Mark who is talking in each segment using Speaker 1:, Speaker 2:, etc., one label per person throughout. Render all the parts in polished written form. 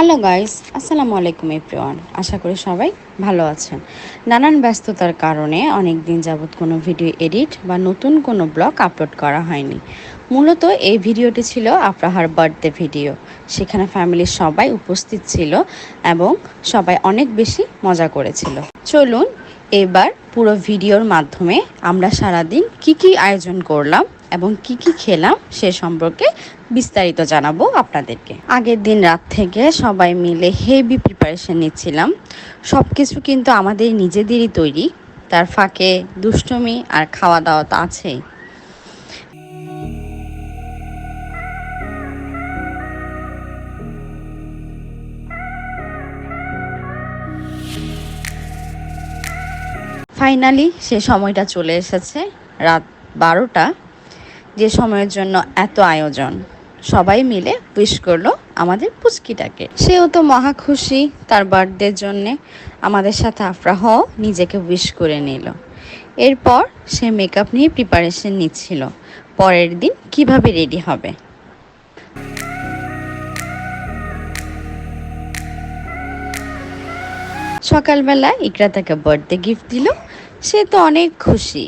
Speaker 1: Hello guys, আসসালামু আলাইকুম everyone. আশা করি সবাই ভালো আছেন। নানান ব্যস্ততার কারণে অনেক দিন যাবৎ কোনো ভিডিও এডিট বা নতুন কোনো ব্লগ আপলোড করা হয়নি। মূলত এই ভিডিওটি ছিল আফরাহার বার্থডে ভিডিও। সেখানে ফ্যামিলির সবাই উপস্থিত ছিল এবং সবাই অনেক বেশি মজা করেছিল। চলুন এবার পুরো ভিডিওর মাধ্যমে আমরা সারাদিন কি আয়োজন করলাম এবং কি খেলাম সে সম্পর্কে বিস্তারিত জানাবো আপনাদেরকে। আগের দিন রাত থেকে সবাই মিলে হেভি প্রিপারেশন নিচ্ছিলাম। সব কিছু কিন্তু আমাদের নিজেদেরই তৈরি, তার ফাঁকে দুষ্টুমি আর খাওয়া দাওয়া তো আছেই। ফাইনালি সে সময়টা চলে এসেছে, রাত 12টা, যে সময়ের জন্য এত আয়োজন। সবাই মিলে উইশ করলো আমাদের পুচকিটাকে। সেও তো মহা খুশি তার বার্থডের জন্যে। আমাদের সাথে আফরাহও নিজেকে উইশ করে নিল। এরপর সে মেকআপ নিয়ে প্রিপারেশন নিচ্ছিল পরের দিন কিভাবে রেডি হবে। সকালবেলা ইকরা তাকে বার্থডে গিফট দিল, সে তো অনেক খুশি।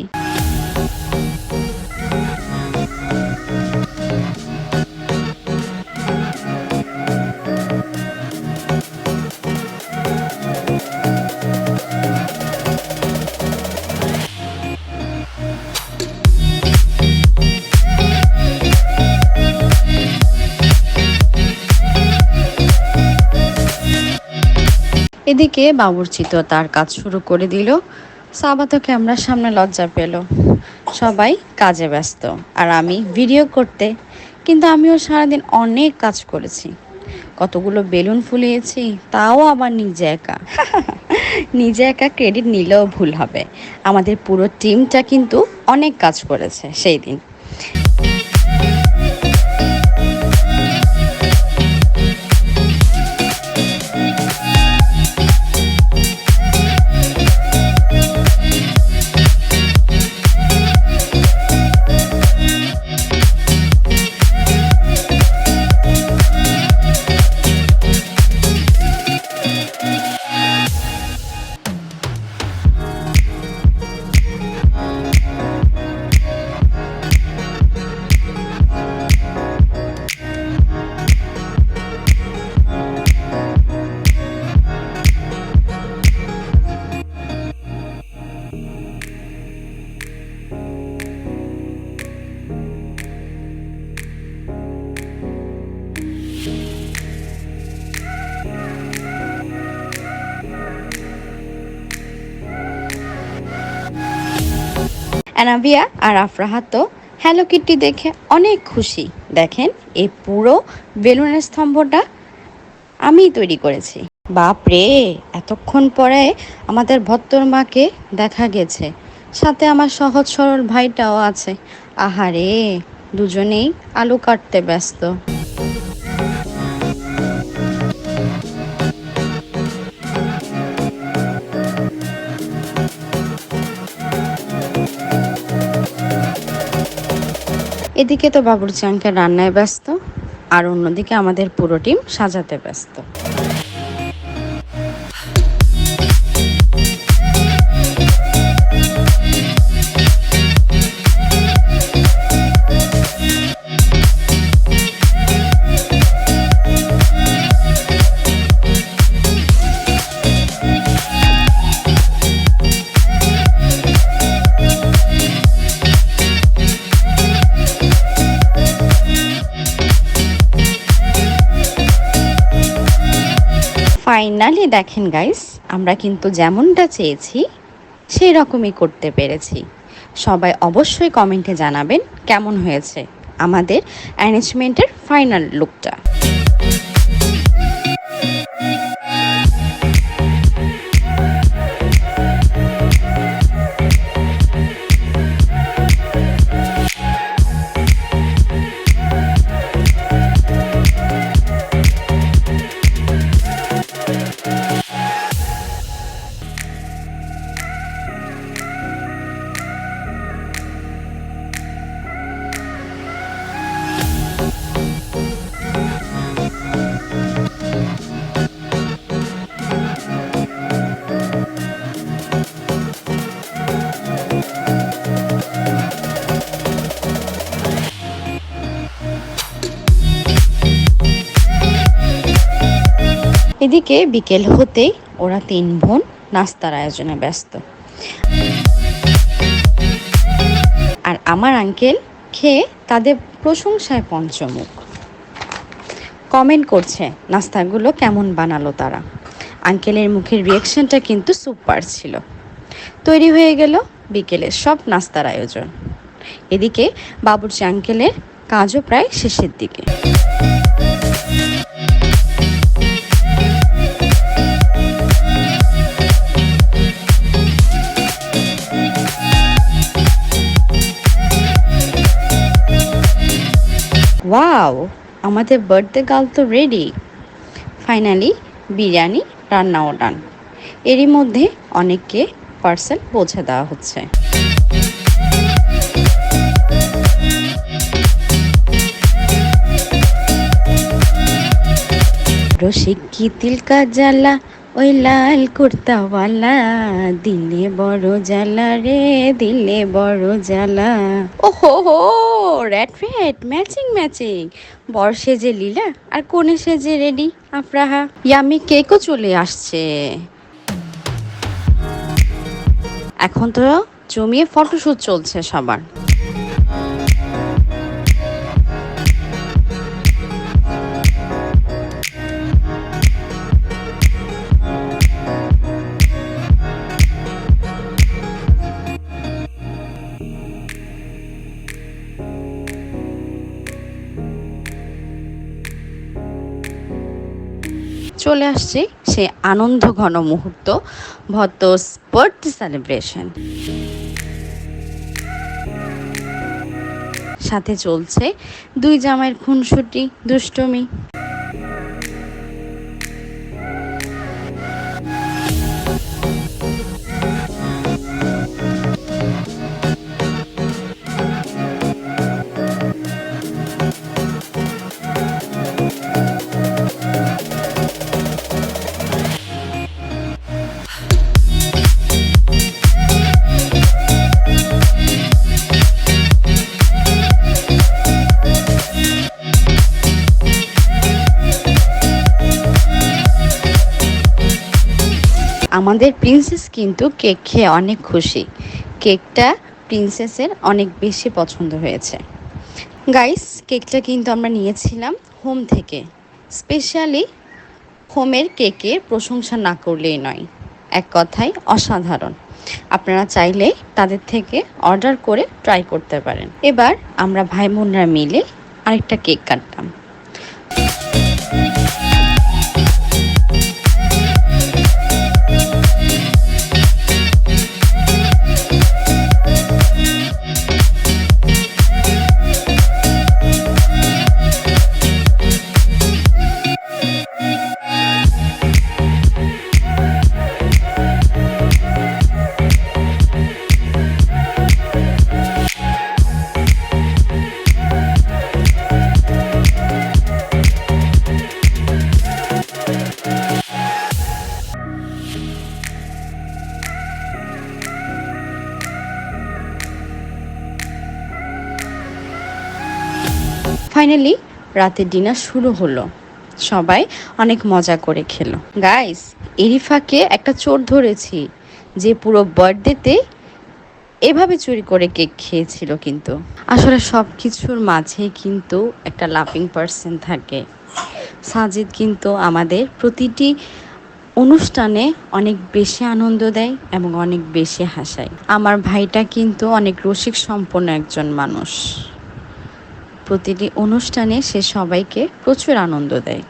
Speaker 1: এদিকে বাবুর্চি তো তার কাজ শুরু করে দিল। সাবা তো ক্যামেরার সামনে লজ্জা পেল। সবাই কাজে ব্যস্ত আর আমি ভিডিও করতে। কিন্তু আমিও সারাদিন অনেক কাজ করেছি, কতগুলো বেলুন ফুলিয়েছি, তাও আবার নিজে একা। নিজে একা ক্রেডিট নিলেও ভুল হবে। আমাদের পুরো টিমটা কিন্তু অনেক কাজ করেছে সেই দিন। অ্যানাভিয়া আর আফরাহা তো হ্যালো কিট্টি দেখে অনেক খুশি। দেখেন, এই পুরো বেলুনের স্তম্ভটা আমিই তৈরি করেছি। বাপরে, এতক্ষণ পরে আমাদের ভত্তর মাকে দেখা গেছে, সাথে আমার সহজ সরল ভাইটাও আছে। আহারে, দুজনেই আলু কাটতে ব্যস্ত। এদিকে তো বাবুর্চি আঙ্কেল রান্নায় ব্যস্ত, আর অন্যদিকে আমাদের পুরো টিম সাজাতে ব্যস্ত। ফাইনালি দেখেন গাইস, আমরা কিন্তু যেমনটা চেয়েছি সেই রকমই করতে পেরেছি। সবাই অবশ্যই কমেন্টে জানাবেন কেমন হয়েছে আমাদের অ্যারেঞ্জমেন্টের ফাইনাল লুকটা। এদিকে বিকেল হতেই ওরা 3 বোন নাস্তার আয়োজনে ব্যস্ত। আর আমার আঙ্কেল খেয়ে তাদের প্রশংসায় পঞ্চমুখ। কমেন্ট করছে নাস্তাগুলো কেমন বানালো তারা। আঙ্কেলের মুখের রিয়াকশনটা কিন্তু সুপার ছিল। তৈরি হয়ে গেল বিকেলের সব নাস্তার আয়োজন। এদিকে বাবুর্চি আঙ্কেলের কাজও প্রায় শেষের দিকে। ওয়াও, আমাদের বার্থডে গার্ল তো রেডি। ফাইনালি বিরিয়ানি রান্নাও ডান। এরই মধ্যে অনেককে পার্সেল পৌঁছে দেওয়া হচ্ছে। রসিক কি তিলকা জ্বালা ওই লাল কুর্তাওয়ালা, দিলে বড় জ্বালা রে দিলে বড় জ্বালা। ও হো হো, রেড রেড ম্যাচিং ম্যাচিং। বর সেজে লীলা আর কোণে সেজে রেডি আফরাহা। ইয়ামি কেকও চলে আসছে। এখন তো জমিয়ে ফটোশুট চলছে সবার। চলে আসছে সে আনন্দ ঘন মুহূর্ত, ভদ্রস বার্থডে সেলিব্রেশন। সাথে চলছে দুই জামাইয়ের খুনসুটি দুষ্টমি। আমাদের প্রিন্সেস কিন্তু কেক খেয়ে অনেক খুশি। কেকটা প্রিন্সেসের অনেক বেশি পছন্দ হয়েছে। গাইস, কেকটা কিন্তু আমরা নিয়েছিলাম হোম থেকে। স্পেশালি হোমের কেকের প্রশংসা না করলেই নয়, এক কথায় অসাধারণ। আপনারা চাইলে তাদের থেকে অর্ডার করে ট্রাই করতে পারেন। এবার আমরা ভাই বোনরা মিলে আরেকটা কেক কাটলাম। ফাইনালি রাতের ডিনার শুরু হলো। সবাই অনেক মজা করে খেলো। গাইস, এরিফাকে একটা চোর ধরেছি যে পুরো বার্থডেতে এভাবে চুরি করে কেক খেয়েছিল। কিন্তু আসলে সব কিছুর মাঝে কিন্তু একটা লাফিং পার্সন থাকে। সাজিদ কিন্তু আমাদের প্রতিটি অনুষ্ঠানে অনেক বেশি আনন্দ দেয় এবং অনেক বেশি হাসায়। আমার ভাইটা কিন্তু অনেক রসিক সম্পন্ন একজন মানুষ। প্রতিটি অনুষ্ঠানে সে সবাইকে প্রচুর আনন্দ দেয়।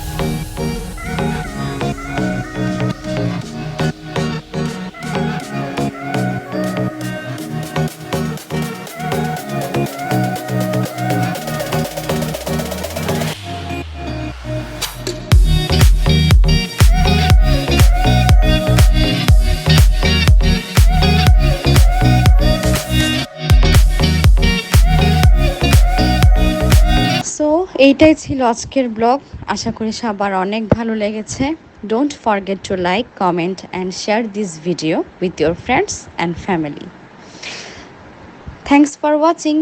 Speaker 1: এইটাই ছিল আজকের ব্লগ। আশা করি সবার অনেক ভালো লেগেছে। Don't forget to like, comment and share this video with your friends and family. Thanks for watching.